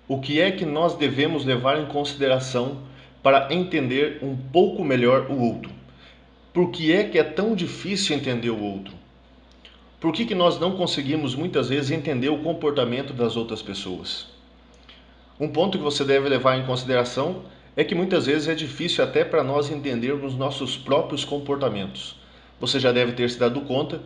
O que é que nós devemos levar em consideração para entender um pouco melhor o outro? Por que é tão difícil entender o outro? Por que nós não conseguimos muitas vezes entender o comportamento das outras pessoas? Um ponto que você deve levar em consideração é que muitas vezes é difícil até para nós entendermos nossos próprios comportamentos. Você já deve ter se dado conta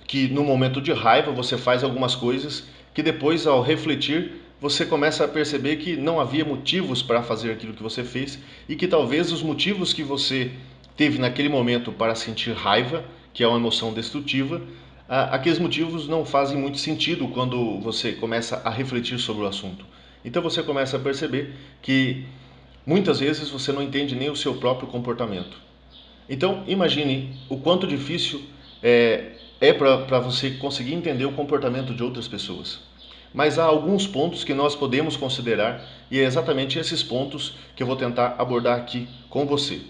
que no momento de raiva você faz algumas coisas que depois, ao refletir, você começa a perceber que não havia motivos para fazer aquilo que você fez e que talvez os motivos que você teve naquele momento para sentir raiva, que é uma emoção destrutiva, aqueles motivos não fazem muito sentido quando você começa a refletir sobre o assunto. Então você começa a perceber que muitas vezes você não entende nem o seu próprio comportamento. Então imagine o quanto difícil é para você conseguir entender o comportamento de outras pessoas. Mas há alguns pontos que nós podemos considerar e é exatamente esses pontos que eu vou tentar abordar aqui com você.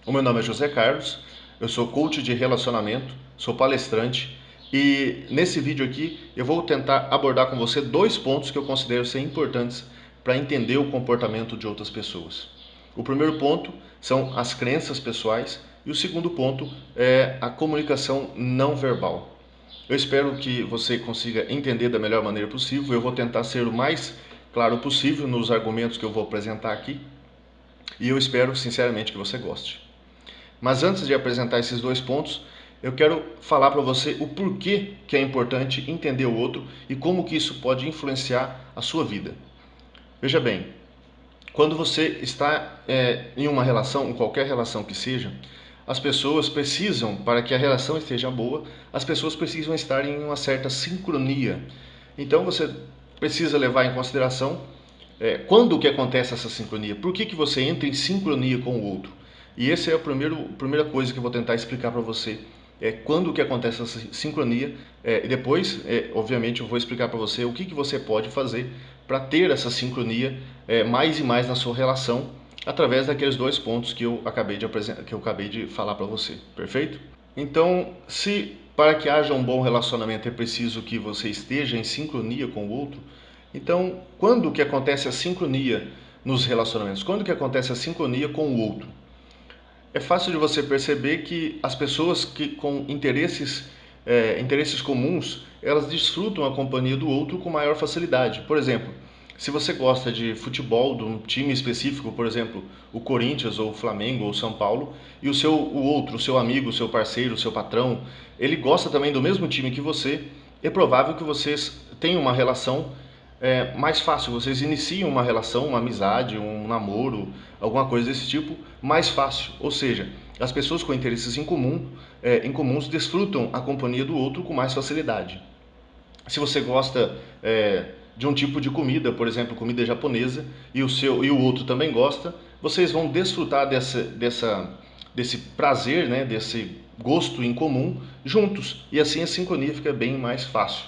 O meu nome é José Carlos, eu sou coach de relacionamento, sou palestrante e nesse vídeo aqui eu vou tentar abordar com você dois pontos que eu considero ser importantes para entender o comportamento de outras pessoas. O primeiro ponto são as crenças pessoais e o segundo ponto é a comunicação não verbal. Eu espero que você consiga entender da melhor maneira possível. Eu vou tentar ser o mais claro possível nos argumentos que eu vou apresentar aqui e eu espero sinceramente que você goste. Mas antes de apresentar esses dois pontos, eu quero falar para você o porquê que é importante entender o outro e como que isso pode influenciar a sua vida. Veja bem, quando você está em uma relação, em qualquer relação que seja, as pessoas precisam, para que a relação esteja boa, as pessoas precisam estar em uma certa sincronia. Então você precisa levar em consideração quando que acontece essa sincronia, por que você entra em sincronia com o outro. E essa é a primeira coisa que eu vou tentar explicar para você. Quando que acontece essa sincronia e depois, obviamente, eu vou explicar para você o que você pode fazer para ter essa sincronia mais e mais na sua relação através daqueles dois pontos que eu acabei de apresentar, que eu acabei de falar para você, perfeito? Então, se para que haja um bom relacionamento é preciso que você esteja em sincronia com o outro, então quando que acontece a sincronia nos relacionamentos? Quando que acontece a sincronia com o outro? É fácil de você perceber que as pessoas que com interesses comuns, elas desfrutam a companhia do outro com maior facilidade. Por exemplo, se você gosta de futebol, de um time específico, por exemplo, o Corinthians ou o Flamengo ou o São Paulo, e o seu amigo, o seu parceiro, o seu patrão, ele gosta também do mesmo time que você, é provável que vocês tenham uma relação mais fácil, vocês iniciam uma relação, uma amizade, um namoro, alguma coisa desse tipo, mais fácil. Ou seja, as pessoas com interesses em comuns desfrutam a companhia do outro com mais facilidade. Se você gosta de um tipo de comida, por exemplo, comida japonesa, e o outro também gosta, vocês vão desfrutar desse prazer, né, desse gosto em comum juntos, e assim a sincronia fica bem mais fácil.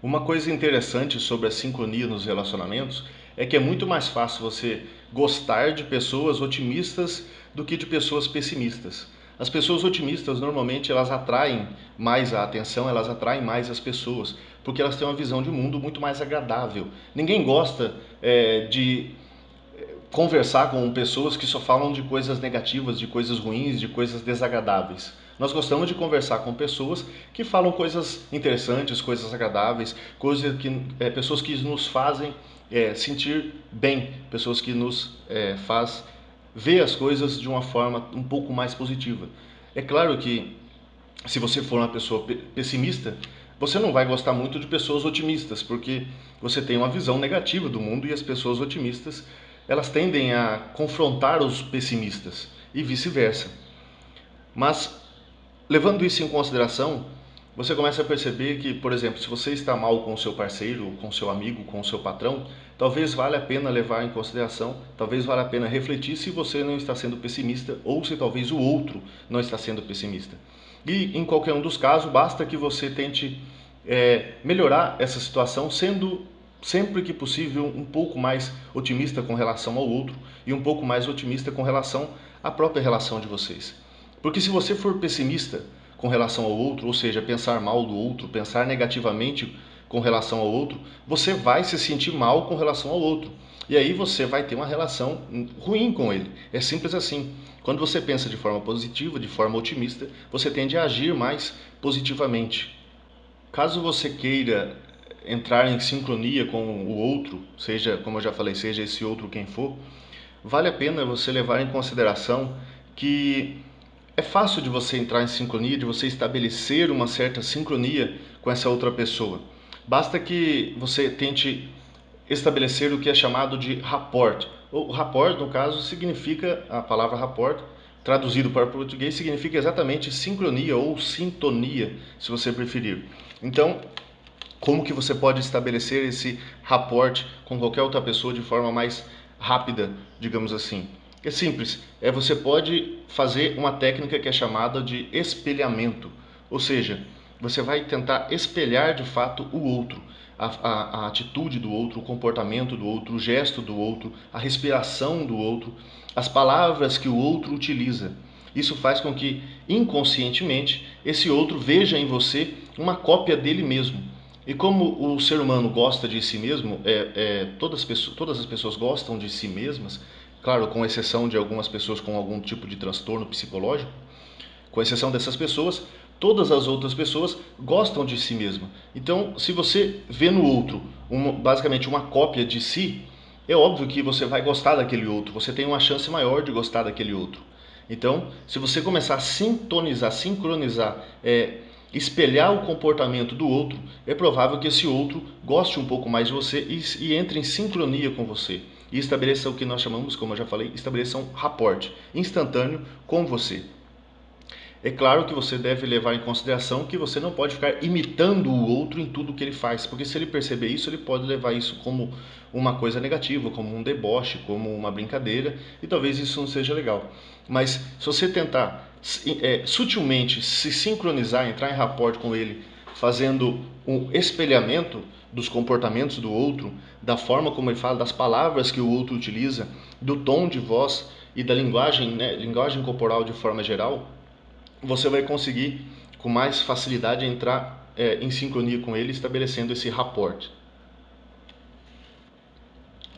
Uma coisa interessante sobre a sincronia nos relacionamentos é que é muito mais fácil você gostar de pessoas otimistas do que de pessoas pessimistas. As pessoas otimistas normalmente elas atraem mais a atenção, elas atraem mais as pessoas, porque elas têm uma visão de mundo muito mais agradável. Ninguém gosta de conversar com pessoas que só falam de coisas negativas, de coisas ruins, de coisas desagradáveis. Nós gostamos de conversar com pessoas que falam coisas interessantes, coisas agradáveis, pessoas que nos fazem sentir bem, pessoas que nos faz ver as coisas de uma forma um pouco mais positiva. É claro que se você for uma pessoa pessimista, você não vai gostar muito de pessoas otimistas, porque você tem uma visão negativa do mundo e as pessoas otimistas, elas tendem a confrontar os pessimistas e vice-versa. Mas levando isso em consideração, você começa a perceber que, por exemplo, se você está mal com o seu parceiro, com o seu amigo, com o seu patrão, talvez valha a pena levar em consideração, talvez valha a pena refletir se você não está sendo pessimista ou se talvez o outro não está sendo pessimista. E em qualquer um dos casos, basta que você tente melhorar essa situação sendo sempre que possível um pouco mais otimista com relação ao outro e um pouco mais otimista com relação à própria relação de vocês. Porque se você for pessimista com relação ao outro, ou seja, pensar mal do outro, pensar negativamente com relação ao outro, você vai se sentir mal com relação ao outro. E aí você vai ter uma relação ruim com ele. É simples assim. Quando você pensa de forma positiva, de forma otimista, você tende a agir mais positivamente. Caso você queira entrar em sincronia com o outro, seja, como eu já falei, seja esse outro quem for, vale a pena você levar em consideração que é fácil de você entrar em sincronia, de você estabelecer uma certa sincronia com essa outra pessoa. Basta que você tente estabelecer o que é chamado de rapport. O rapport, no caso, significa, a palavra rapport, traduzido para o português, significa exatamente sincronia ou sintonia, se você preferir. Então, como que você pode estabelecer esse rapport com qualquer outra pessoa de forma mais rápida, digamos assim? É simples, você pode fazer uma técnica que é chamada de espelhamento, ou seja, você vai tentar espelhar de fato o outro, a atitude do outro, o comportamento do outro, o gesto do outro, a respiração do outro, as palavras que o outro utiliza. Isso faz com que, inconscientemente, esse outro veja em você uma cópia dele mesmo. E como o ser humano gosta de si mesmo, todas as pessoas gostam de si mesmas, claro, com exceção de algumas pessoas com algum tipo de transtorno psicológico, com exceção dessas pessoas, todas as outras pessoas gostam de si mesma. Então, se você vê no outro basicamente uma cópia de si, é óbvio que você vai gostar daquele outro, você tem uma chance maior de gostar daquele outro. Então, se você começar a sintonizar, sincronizar, espelhar o comportamento do outro, é provável que esse outro goste um pouco mais de você e entre em sincronia com você. E estabeleça o que nós chamamos, como eu já falei, estabeleça um rapport instantâneo com você. É claro que você deve levar em consideração que você não pode ficar imitando o outro em tudo que ele faz, porque se ele perceber isso, ele pode levar isso como uma coisa negativa, como um deboche, como uma brincadeira, e talvez isso não seja legal. Mas se você tentar sutilmente se sincronizar, entrar em rapport com ele, fazendo um espelhamento dos comportamentos do outro, da forma como ele fala, das palavras que o outro utiliza, do tom de voz e da linguagem, né, linguagem corporal de forma geral, você vai conseguir com mais facilidade entrar em sincronia com ele, estabelecendo esse rapport.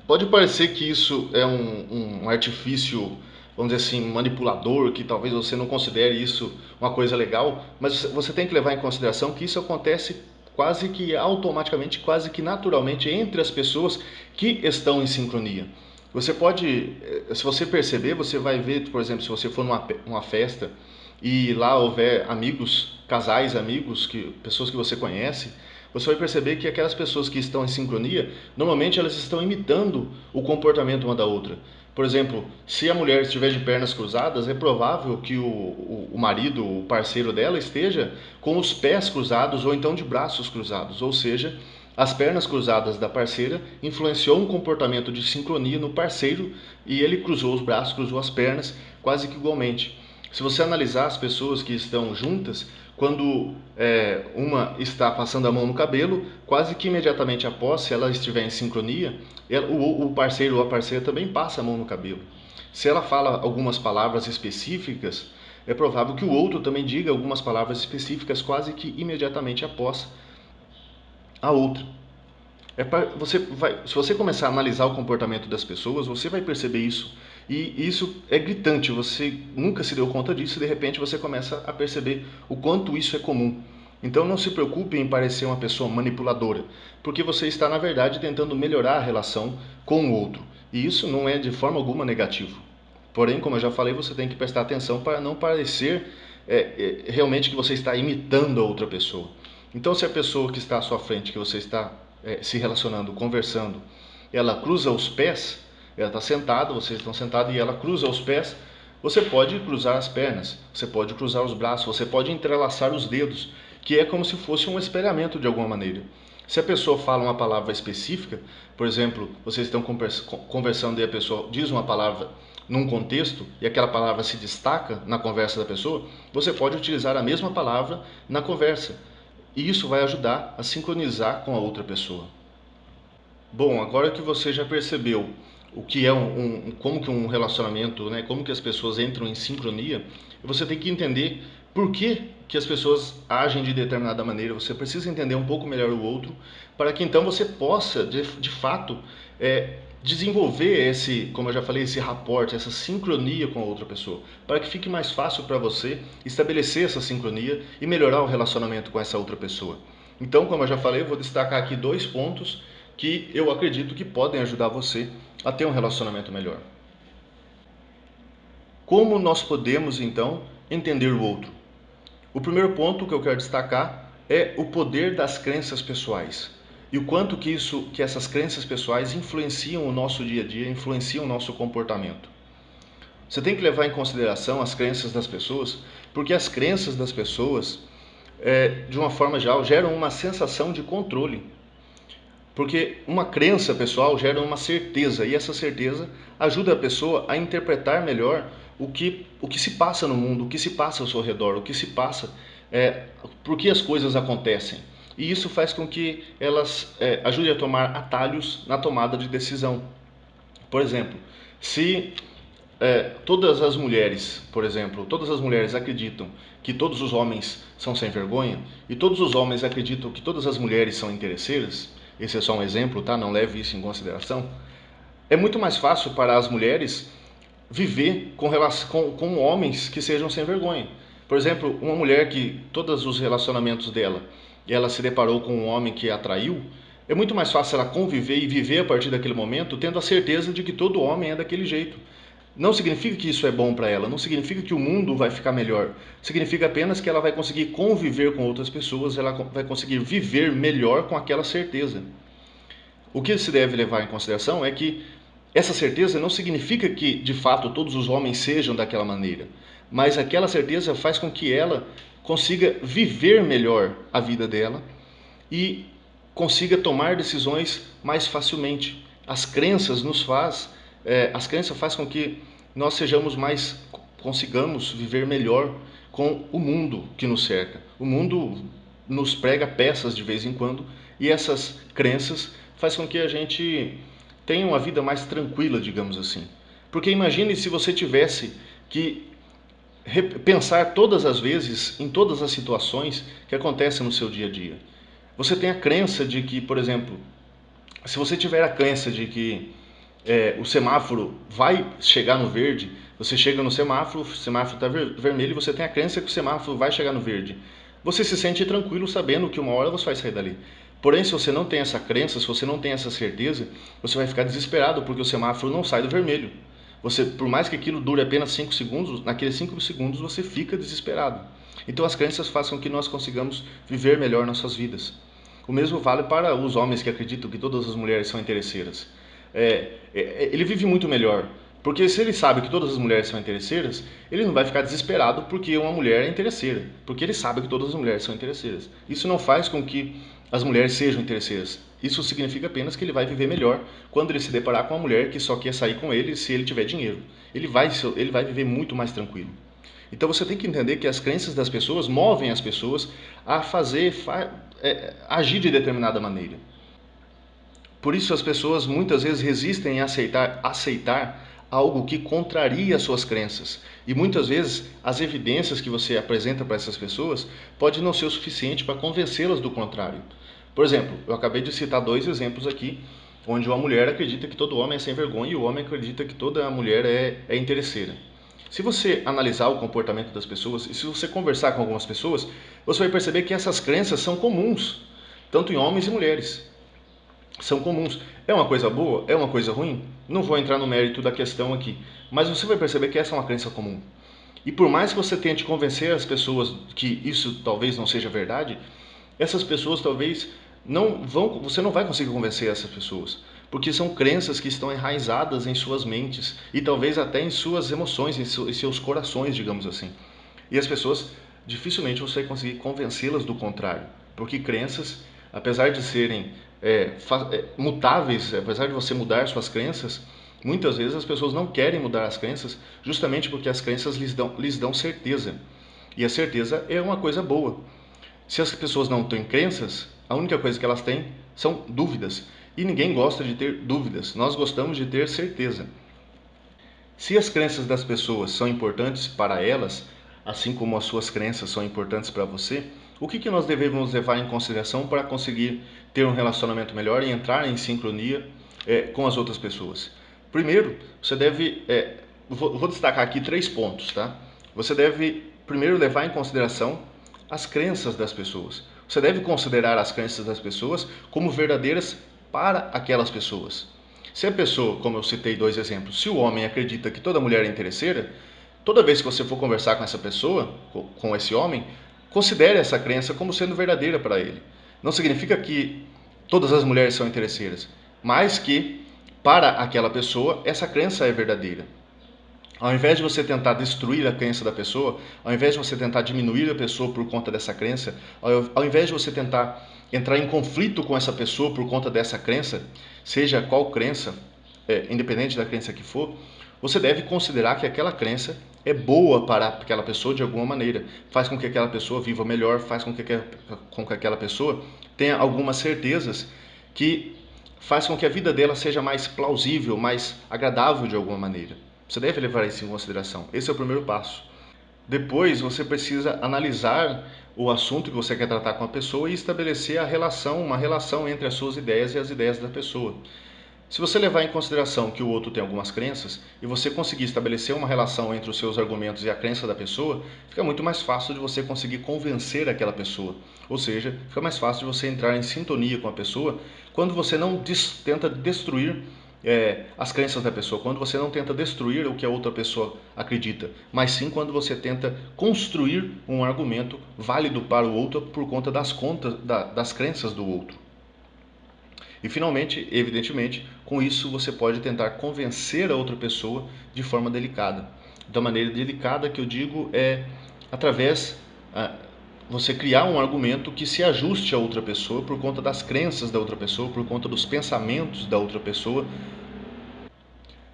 Pode parecer que isso é um artifício, vamos dizer assim, manipulador, que talvez você não considere isso uma coisa legal, mas você tem que levar em consideração que isso acontece quase que automaticamente, quase que naturalmente entre as pessoas que estão em sincronia. Você pode, se você perceber, você vai ver, por exemplo, se você for numa festa e lá houver amigos, casais amigos, pessoas que você conhece, você vai perceber que aquelas pessoas que estão em sincronia, normalmente elas estão imitando o comportamento uma da outra. Por exemplo, se a mulher estiver de pernas cruzadas, é provável que o marido, o parceiro dela, esteja com os pés cruzados ou então de braços cruzados. Ou seja, as pernas cruzadas da parceira influenciou um comportamento de sincronia no parceiro e ele cruzou os braços, cruzou as pernas quase que igualmente. Se você analisar as pessoas que estão juntas, quando uma está passando a mão no cabelo, quase que imediatamente após, se ela estiver em sincronia, o parceiro ou a parceira também passa a mão no cabelo. Se ela fala algumas palavras específicas, é provável que o outro também diga algumas palavras específicas quase que imediatamente após a outra. Se você começar a analisar o comportamento das pessoas, você vai perceber isso. E isso é gritante, você nunca se deu conta disso e de repente você começa a perceber o quanto isso é comum. Então não se preocupe em parecer uma pessoa manipuladora, porque você está na verdade tentando melhorar a relação com o outro. E isso não é de forma alguma negativo. Porém, como eu já falei, você tem que prestar atenção para não parecer realmente que você está imitando a outra pessoa. Então, se a pessoa que está à sua frente, que você está se relacionando, conversando, ela cruza os pés, ela está sentada, vocês estão sentados e ela cruza os pés, você pode cruzar as pernas, você pode cruzar os braços, você pode entrelaçar os dedos, que é como se fosse um espelhamento de alguma maneira. Se a pessoa fala uma palavra específica, por exemplo, vocês estão conversando e a pessoa diz uma palavra num contexto e aquela palavra se destaca na conversa da pessoa, você pode utilizar a mesma palavra na conversa. E isso vai ajudar a sincronizar com a outra pessoa. Bom, agora que você já percebeu o que é como que um relacionamento, né, como que as pessoas entram em sincronia, você tem que entender por que que as pessoas agem de determinada maneira, você precisa entender um pouco melhor o outro, para que então você possa, de fato, desenvolver esse, como eu já falei, esse rapport, essa sincronia com a outra pessoa, para que fique mais fácil para você estabelecer essa sincronia e melhorar o relacionamento com essa outra pessoa. Então, como eu já falei, eu vou destacar aqui 2 pontos que eu acredito que podem ajudar você a ter um relacionamento melhor. Como nós podemos, então, entender o outro? O primeiro ponto que eu quero destacar é o poder das crenças pessoais e o quanto que essas crenças pessoais influenciam o nosso dia a dia, influenciam o nosso comportamento. Você tem que levar em consideração as crenças das pessoas, porque as crenças das pessoas, de uma forma geral, geram uma sensação de controle. Porque uma crença pessoal gera uma certeza, e essa certeza ajuda a pessoa a interpretar melhor o que se passa no mundo, o que se passa ao seu redor, o que se passa, por que as coisas acontecem. E isso faz com que elas ajudem a tomar atalhos na tomada de decisão. Por exemplo, se todas as mulheres, por exemplo, todas as mulheres acreditam que todos os homens são sem vergonha, e todos os homens acreditam que todas as mulheres são interesseiras, esse é só um exemplo, tá? Não leve isso em consideração. É muito mais fácil para as mulheres viver com homens que sejam sem vergonha. Por exemplo, uma mulher que todos os relacionamentos dela, ela se deparou com um homem que a atraiu, é muito mais fácil ela conviver e viver a partir daquele momento, tendo a certeza de que todo homem é daquele jeito. Não significa que isso é bom para ela, não significa que o mundo vai ficar melhor. Significa apenas que ela vai conseguir conviver com outras pessoas, ela vai conseguir viver melhor com aquela certeza. O que se deve levar em consideração é que essa certeza não significa que, de fato, todos os homens sejam daquela maneira, mas aquela certeza faz com que ela consiga viver melhor a vida dela e consiga tomar decisões mais facilmente. As crenças fazem com que nós consigamos viver melhor com o mundo que nos cerca. O mundo nos prega peças de vez em quando e essas crenças fazem com que a gente tenha uma vida mais tranquila, digamos assim. Porque imagine se você tivesse que pensar todas as vezes, em todas as situações que acontecem no seu dia a dia. Você tem a crença de que, por exemplo, se você tiver a crença de que o semáforo vai chegar no verde, você chega no semáforo, o semáforo está vermelho e você tem a crença que o semáforo vai chegar no verde. Você se sente tranquilo sabendo que uma hora você vai sair dali. Porém, se você não tem essa crença, se você não tem essa certeza, você vai ficar desesperado porque o semáforo não sai do vermelho. Você, por mais que aquilo dure apenas 5 segundos, naqueles 5 segundos você fica desesperado. Então as crenças fazem com que nós consigamos viver melhor nossas vidas. O mesmo vale para os homens que acreditam que todas as mulheres são interesseiras. Ele vive muito melhor, porque se ele sabe que todas as mulheres são interesseiras, ele não vai ficar desesperado porque uma mulher é interesseira, porque ele sabe que todas as mulheres são interesseiras. Isso não faz com que as mulheres sejam interesseiras. Isso significa apenas que ele vai viver melhor quando ele se deparar com uma mulher que só quer sair com ele se ele tiver dinheiro. Ele vai viver muito mais tranquilo. Então você tem que entender que as crenças das pessoas movem as pessoas a agir de determinada maneira. Por isso as pessoas muitas vezes resistem a aceitar algo que contraria as suas crenças. E muitas vezes as evidências que você apresenta para essas pessoas pode não ser o suficiente para convencê-las do contrário. Por exemplo, eu acabei de citar 2 exemplos aqui, onde uma mulher acredita que todo homem é sem vergonha e o homem acredita que toda mulher é interesseira. Se você analisar o comportamento das pessoas e se você conversar com algumas pessoas, você vai perceber que essas crenças são comuns, tanto em homens e mulheres. São comuns. É uma coisa boa? É uma coisa ruim? Não vou entrar no mérito da questão aqui, mas você vai perceber que essa é uma crença comum. E por mais que você tente convencer as pessoas que isso talvez não seja verdade, essas pessoas talvez você não vai conseguir convencer essas pessoas, porque são crenças que estão enraizadas em suas mentes e talvez até em suas emoções, em seus corações, digamos assim. E as pessoas, dificilmente você vai conseguir convencê-las do contrário, porque crenças, apesar de serem mutáveis, apesar de você mudar suas crenças, muitas vezes as pessoas não querem mudar as crenças justamente porque as crenças lhes dão certeza. E a certeza é uma coisa boa. Se as pessoas não têm crenças, a única coisa que elas têm são dúvidas. E ninguém gosta de ter dúvidas, nós gostamos de ter certeza. Se as crenças das pessoas são importantes para elas, assim como as suas crenças são importantes para você, o que nós devemos levar em consideração para conseguir ter um relacionamento melhor e entrar em sincronia com as outras pessoas? Primeiro, você deve, vou destacar aqui 3 pontos, tá? Você deve primeiro levar em consideração as crenças das pessoas. Você deve considerar as crenças das pessoas como verdadeiras para aquelas pessoas. Se a pessoa, como eu citei 2 exemplos, se o homem acredita que toda mulher é interesseira, toda vez que você for conversar com essa pessoa, com esse homem, considere essa crença como sendo verdadeira para ele. Não significa que todas as mulheres são interesseiras, mas que para aquela pessoa essa crença é verdadeira. Ao invés de você tentar destruir a crença da pessoa, ao invés de você tentar diminuir a pessoa por conta dessa crença, ao invés de você tentar entrar em conflito com essa pessoa por conta dessa crença, seja qual crença, independente da crença que for, você deve considerar que aquela crença é boa para aquela pessoa de alguma maneira, faz com que aquela pessoa viva melhor, faz com que aquela pessoa tenha algumas certezas que faz com que a vida dela seja mais plausível, mais agradável de alguma maneira. Você deve levar isso em consideração. Esse é o primeiro passo. Depois, você precisa analisar o assunto que você quer tratar com a pessoa e estabelecer uma relação entre as suas ideias e as ideias da pessoa. Se você levar em consideração que o outro tem algumas crenças e você conseguir estabelecer uma relação entre os seus argumentos e a crença da pessoa, fica muito mais fácil de você conseguir convencer aquela pessoa. Ou seja, fica mais fácil de você entrar em sintonia com a pessoa quando você não tenta destruir as crenças da pessoa, quando você não tenta destruir o que a outra pessoa acredita, mas sim quando você tenta construir um argumento válido para o outro por conta das crenças do outro. E finalmente, evidentemente, com isso você pode tentar convencer a outra pessoa de forma delicada. Da maneira delicada que eu digo é através você criar um argumento que se ajuste a outra pessoa por conta das crenças da outra pessoa, por conta dos pensamentos da outra pessoa.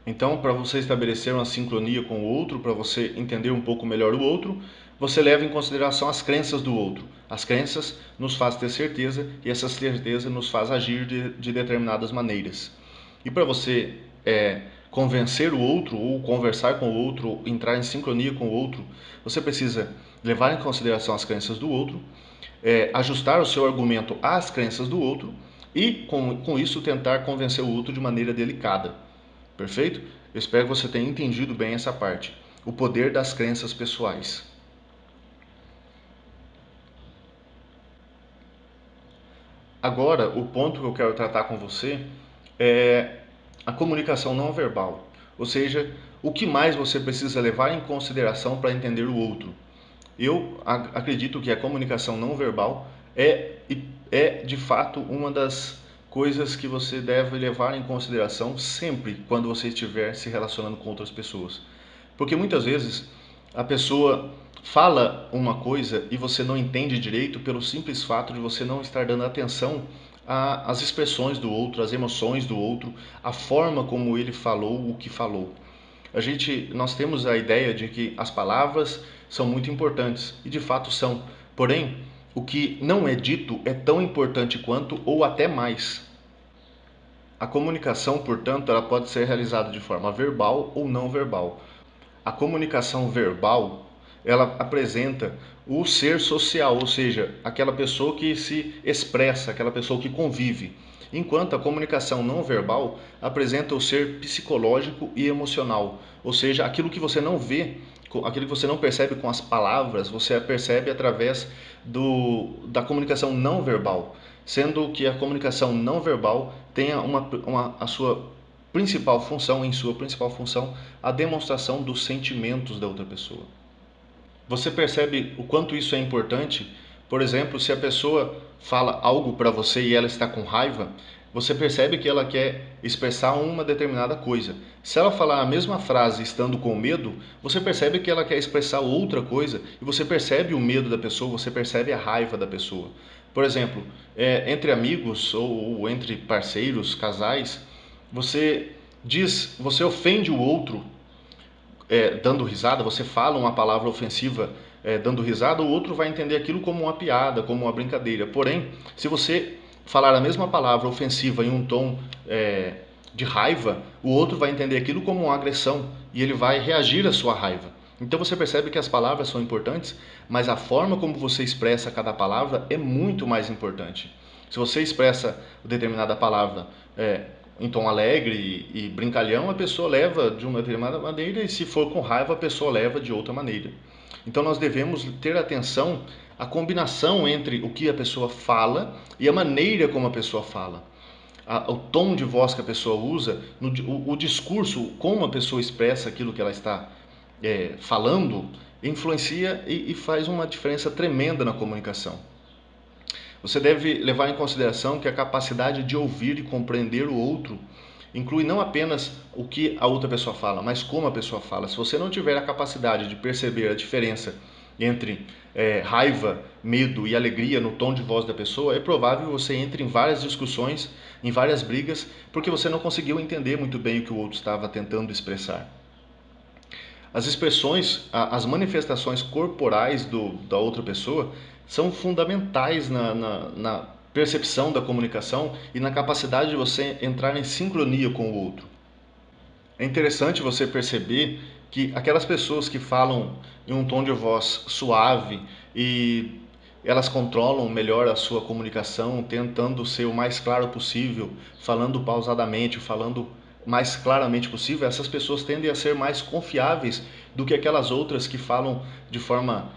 Então, para você estabelecer uma sincronia com o outro, para você entender um pouco melhor o outro, você leva em consideração as crenças do outro. As crenças nos fazem ter certeza e essa certeza nos faz agir de determinadas maneiras. E para você convencer o outro, ou conversar com o outro, ou entrar em sincronia com o outro, você precisa levar em consideração as crenças do outro, ajustar o seu argumento às crenças do outro e, com isso, tentar convencer o outro de maneira delicada. Perfeito? Eu espero que você tenha entendido bem essa parte. O poder das crenças pessoais. Agora, o ponto que eu quero tratar com você é a comunicação não verbal. Ou seja, o que mais você precisa levar em consideração para entender o outro. Eu acredito que a comunicação não verbal é de fato uma das coisas que você deve levar em consideração sempre quando você estiver se relacionando com outras pessoas. Porque muitas vezes a pessoa fala uma coisa e você não entende direito pelo simples fato de você não estar dando atenção às expressões do outro, às emoções do outro, a forma como ele falou o que falou. Nós temos a ideia de que as palavras são muito importantes e de fato são. Porém, o que não é dito é tão importante quanto ou até mais. A comunicação, portanto, ela pode ser realizada de forma verbal ou não verbal. A comunicação verbal, ela apresenta o ser social, ou seja, aquela pessoa que se expressa, aquela pessoa que convive. Enquanto a comunicação não verbal apresenta o ser psicológico e emocional, ou seja, aquilo que você não vê, aquilo que você não percebe com as palavras, você percebe através da comunicação não verbal, sendo que a comunicação não verbal tem a sua principal função, a demonstração dos sentimentos da outra pessoa. Você percebe o quanto isso é importante? Por exemplo, se a pessoa fala algo para você e ela está com raiva, você percebe que ela quer expressar uma determinada coisa. Se ela falar a mesma frase estando com medo, você percebe que ela quer expressar outra coisa e você percebe o medo da pessoa, você percebe a raiva da pessoa. Por exemplo, entre amigos ou entre parceiros, casais, você ofende o outro dando risada, você fala uma palavra ofensiva dando risada, o outro vai entender aquilo como uma piada, como uma brincadeira. Porém, se você falar a mesma palavra ofensiva em um tom de raiva, o outro vai entender aquilo como uma agressão e ele vai reagir à sua raiva. Então você percebe que as palavras são importantes, mas a forma como você expressa cada palavra é muito mais importante. Se você expressa determinada palavra em tom alegre e brincalhão, a pessoa leva de uma determinada maneira, e se for com raiva, a pessoa leva de outra maneira. Então nós devemos ter atenção à combinação entre o que a pessoa fala e a maneira como a pessoa fala. O tom de voz que a pessoa usa, o discurso, como a pessoa expressa aquilo que ela está falando, influencia e faz uma diferença tremenda na comunicação. Você deve levar em consideração que a capacidade de ouvir e compreender o outro inclui não apenas o que a outra pessoa fala, mas como a pessoa fala. Se você não tiver a capacidade de perceber a diferença entre raiva, medo e alegria no tom de voz da pessoa, é provável que você entre em várias discussões, em várias brigas, porque você não conseguiu entender muito bem o que o outro estava tentando expressar. As expressões, as manifestações corporais da outra pessoa são fundamentais na percepção da comunicação e na capacidade de você entrar em sincronia com o outro. É interessante você perceber que aquelas pessoas que falam em um tom de voz suave e elas controlam melhor a sua comunicação, tentando ser o mais claro possível, falando pausadamente, falando mais claramente possível, essas pessoas tendem a ser mais confiáveis do que aquelas outras que falam de forma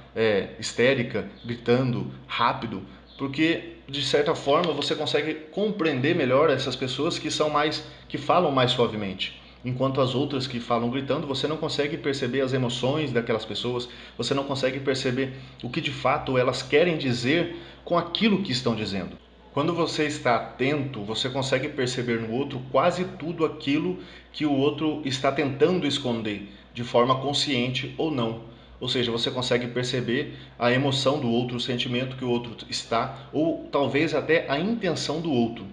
histérica, gritando, rápido, porque de certa forma você consegue compreender melhor essas pessoas que falam mais suavemente. Enquanto as outras que falam gritando, você não consegue perceber as emoções daquelas pessoas, você não consegue perceber o que de fato elas querem dizer com aquilo que estão dizendo. Quando você está atento, você consegue perceber no outro quase tudo aquilo que o outro está tentando esconder, de forma consciente ou não. Ou seja, você consegue perceber a emoção do outro, o sentimento que o outro está, ou talvez até a intenção do outro,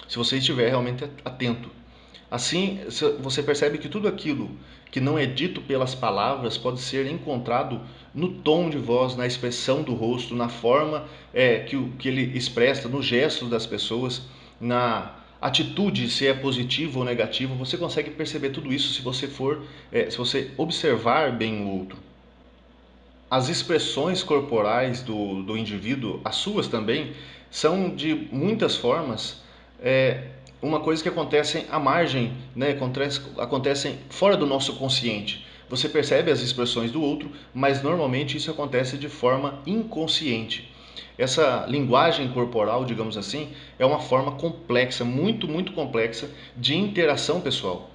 se você estiver realmente atento. Assim, você percebe que tudo aquilo que não é dito pelas palavras pode ser encontrado no tom de voz, na expressão do rosto, na forma que ele expressa, nos gestos das pessoas, na atitude, se é positivo ou negativo. Você consegue perceber tudo isso se você observar bem o outro. As expressões corporais do indivíduo, as suas também, são de muitas formas uma coisa que acontecem à margem, né? Acontecem fora do nosso consciente. Você percebe as expressões do outro, mas normalmente isso acontece de forma inconsciente. Essa linguagem corporal, digamos assim, é uma forma complexa, muito, muito complexa de interação pessoal,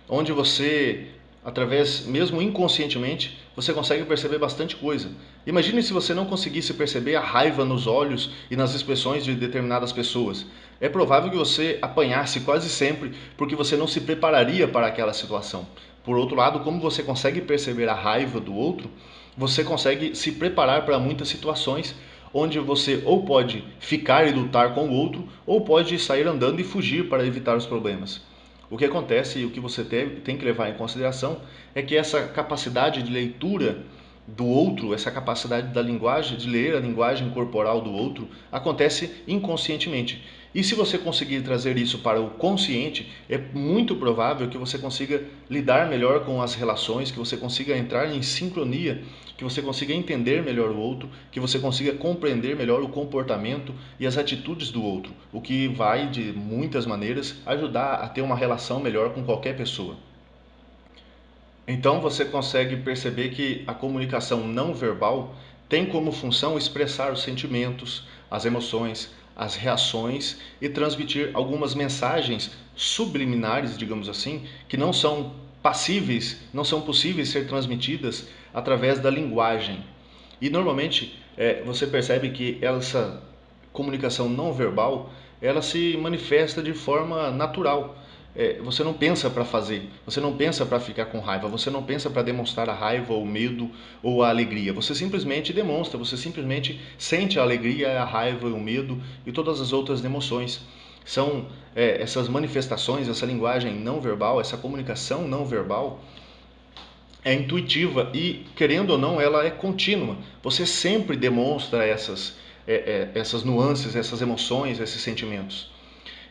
onde você, através, mesmo inconscientemente, você consegue perceber bastante coisa. Imagine se você não conseguisse perceber a raiva nos olhos e nas expressões de determinadas pessoas. É provável que você apanhasse quase sempre, porque você não se prepararia para aquela situação. Por outro lado, como você consegue perceber a raiva do outro, você consegue se preparar para muitas situações onde você ou pode ficar e lutar com o outro, ou pode sair andando e fugir para evitar os problemas. O que acontece e o que você tem que levar em consideração é que essa capacidade de leitura do outro, essa capacidade da linguagem, de ler a linguagem corporal do outro, acontece inconscientemente. E se você conseguir trazer isso para o consciente, é muito provável que você consiga lidar melhor com as relações, que você consiga entrar em sincronia, que você consiga entender melhor o outro, que você consiga compreender melhor o comportamento e as atitudes do outro, o que vai, de muitas maneiras, ajudar a ter uma relação melhor com qualquer pessoa. Então você consegue perceber que a comunicação não verbal tem como função expressar os sentimentos, as emoções, as reações e transmitir algumas mensagens subliminares, digamos assim, que não são passíveis, não são possíveis ser transmitidas através da linguagem. E normalmente você percebe que essa comunicação não verbal ela se manifesta de forma natural. Você não pensa para fazer, você não pensa para ficar com raiva, você não pensa para demonstrar a raiva, ou o medo ou a alegria. Você simplesmente demonstra, você simplesmente sente a alegria, a raiva, o medo e todas as outras emoções. São essas manifestações, essa linguagem não verbal, essa comunicação não verbal é intuitiva e, querendo ou não, ela é contínua. Você sempre demonstra essas nuances, essas emoções, esses sentimentos.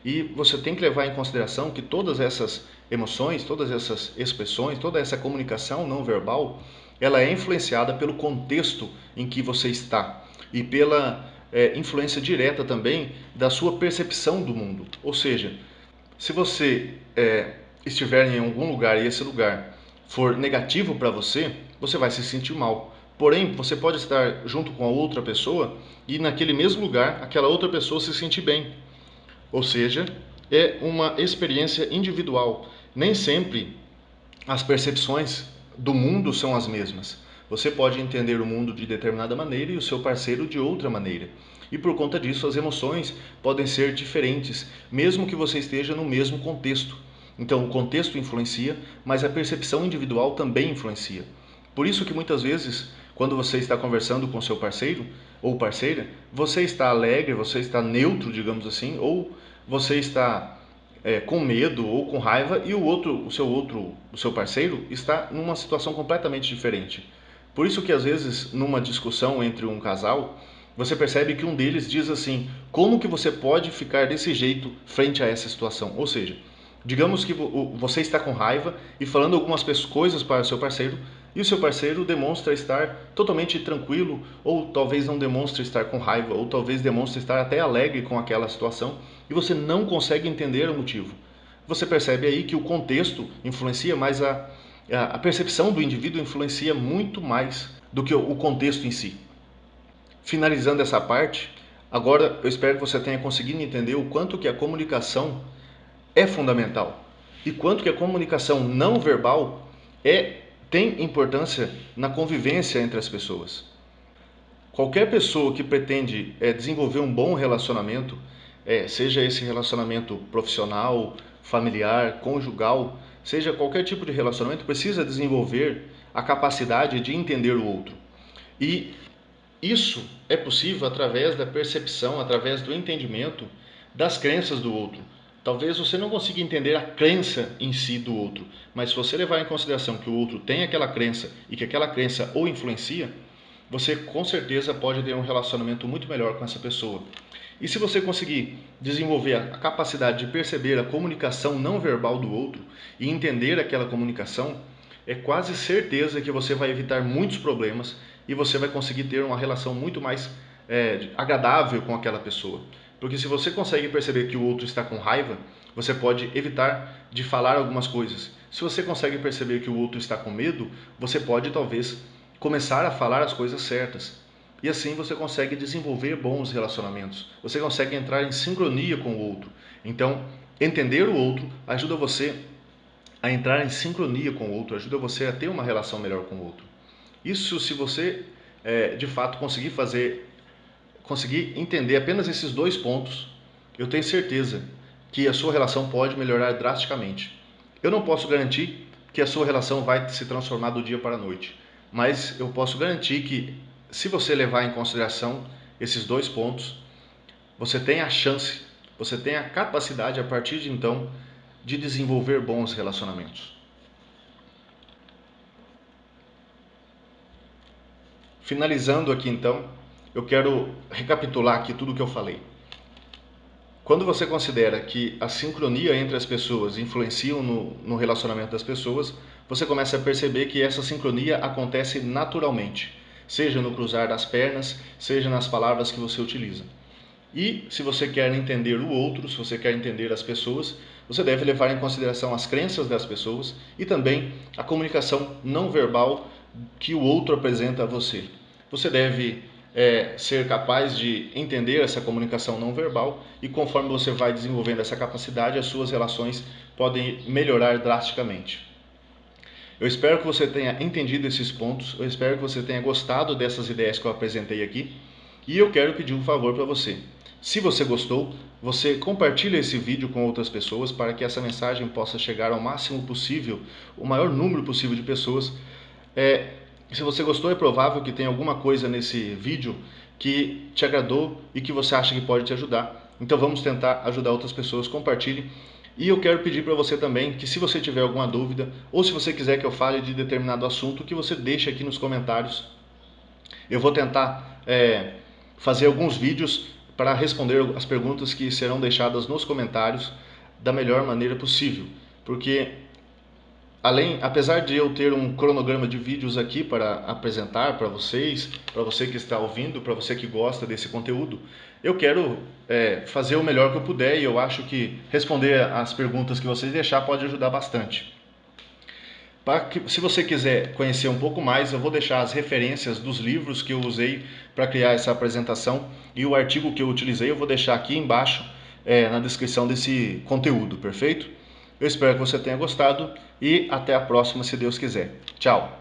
E você tem que levar em consideração que todas essas emoções, todas essas expressões, toda essa comunicação não verbal ela é influenciada pelo contexto em que você está e pela influência direta também da sua percepção do mundo. Ou seja, se você estiver em algum lugar e esse lugar for negativo para você, você vai se sentir mal. Porém, você pode estar junto com a outra pessoa e naquele mesmo lugar, aquela outra pessoa se sentir bem. Ou seja, é uma experiência individual. Nem sempre as percepções do mundo são as mesmas. Você pode entender o mundo de determinada maneira e o seu parceiro de outra maneira. E por conta disso, as emoções podem ser diferentes, mesmo que você esteja no mesmo contexto. Então, o contexto influencia, mas a percepção individual também influencia. Por isso que muitas vezes, quando você está conversando com seu parceiro ou parceira, você está alegre, você está neutro, digamos assim, ou você está com medo ou com raiva e o seu parceiro está numa situação completamente diferente. Por isso que às vezes numa discussão entre um casal, você percebe que um deles diz assim: como que você pode ficar desse jeito frente a essa situação? Ou seja, digamos que você está com raiva e falando algumas coisas para o seu parceiro, e o seu parceiro demonstra estar totalmente tranquilo, ou talvez não demonstre estar com raiva, ou talvez demonstre estar até alegre com aquela situação, e você não consegue entender o motivo. Você percebe aí que o contexto influencia, mas a percepção do indivíduo influencia muito mais do que o contexto em si. Finalizando essa parte, agora eu espero que você tenha conseguido entender o quanto que a comunicação é fundamental e quanto que a comunicação não verbal tem importância na convivência entre as pessoas. Qualquer pessoa que pretende desenvolver um bom relacionamento, seja esse relacionamento profissional, familiar, conjugal, seja qualquer tipo de relacionamento, precisa desenvolver a capacidade de entender o outro. E isso é possível através da percepção, através do entendimento das crenças do outro. Talvez você não consiga entender a crença em si do outro, mas se você levar em consideração que o outro tem aquela crença e que aquela crença o influencia, você com certeza pode ter um relacionamento muito melhor com essa pessoa. E se você conseguir desenvolver a capacidade de perceber a comunicação não verbal do outro e entender aquela comunicação, é quase certeza que você vai evitar muitos problemas e você vai conseguir ter uma relação muito mais agradável com aquela pessoa. Porque se você consegue perceber que o outro está com raiva, você pode evitar de falar algumas coisas. Se você consegue perceber que o outro está com medo, você pode talvez começar a falar as coisas certas. E assim você consegue desenvolver bons relacionamentos. Você consegue entrar em sincronia com o outro. Então, entender o outro ajuda você a entrar em sincronia com o outro, ajuda você a ter uma relação melhor com o outro. Isso se você de fato conseguir entender apenas esses dois pontos, eu tenho certeza que a sua relação pode melhorar drasticamente. Eu não posso garantir que a sua relação vai se transformar do dia para a noite, mas eu posso garantir que se você levar em consideração esses dois pontos, você tem a chance, você tem a capacidade a partir de então de desenvolver bons relacionamentos. Finalizando aqui então, eu quero recapitular aqui tudo o que eu falei. Quando você considera que a sincronia entre as pessoas influenciam no relacionamento das pessoas, você começa a perceber que essa sincronia acontece naturalmente, seja no cruzar das pernas, seja nas palavras que você utiliza. E se você quer entender o outro, se você quer entender as pessoas, você deve levar em consideração as crenças das pessoas e também a comunicação não verbal que o outro apresenta a você. Você deve ser capaz de entender essa comunicação não verbal e conforme você vai desenvolvendo essa capacidade, as suas relações podem melhorar drasticamente. Eu espero que você tenha entendido esses pontos, eu espero que você tenha gostado dessas ideias que eu apresentei aqui e eu quero pedir um favor para você. Se você gostou, você compartilha esse vídeo com outras pessoas para que essa mensagem possa chegar ao máximo possível, o maior número possível de pessoas. Se você gostou, é provável que tenha alguma coisa nesse vídeo que te agradou e que você acha que pode te ajudar. Então vamos tentar ajudar outras pessoas, compartilhe. E eu quero pedir para você também que se você tiver alguma dúvida ou se você quiser que eu fale de determinado assunto, que você deixe aqui nos comentários. Eu vou tentar fazer alguns vídeos para responder as perguntas que serão deixadas nos comentários da melhor maneira possível, porque apesar de eu ter um cronograma de vídeos aqui para apresentar para vocês, para você que está ouvindo, para você que gosta desse conteúdo, eu quero fazer o melhor que eu puder e eu acho que responder as perguntas que vocês deixar pode ajudar bastante. Se você quiser conhecer um pouco mais, eu vou deixar as referências dos livros que eu usei para criar essa apresentação e o artigo que eu utilizei eu vou deixar aqui embaixo na descrição desse conteúdo, perfeito? Eu espero que você tenha gostado e até a próxima, se Deus quiser. Tchau!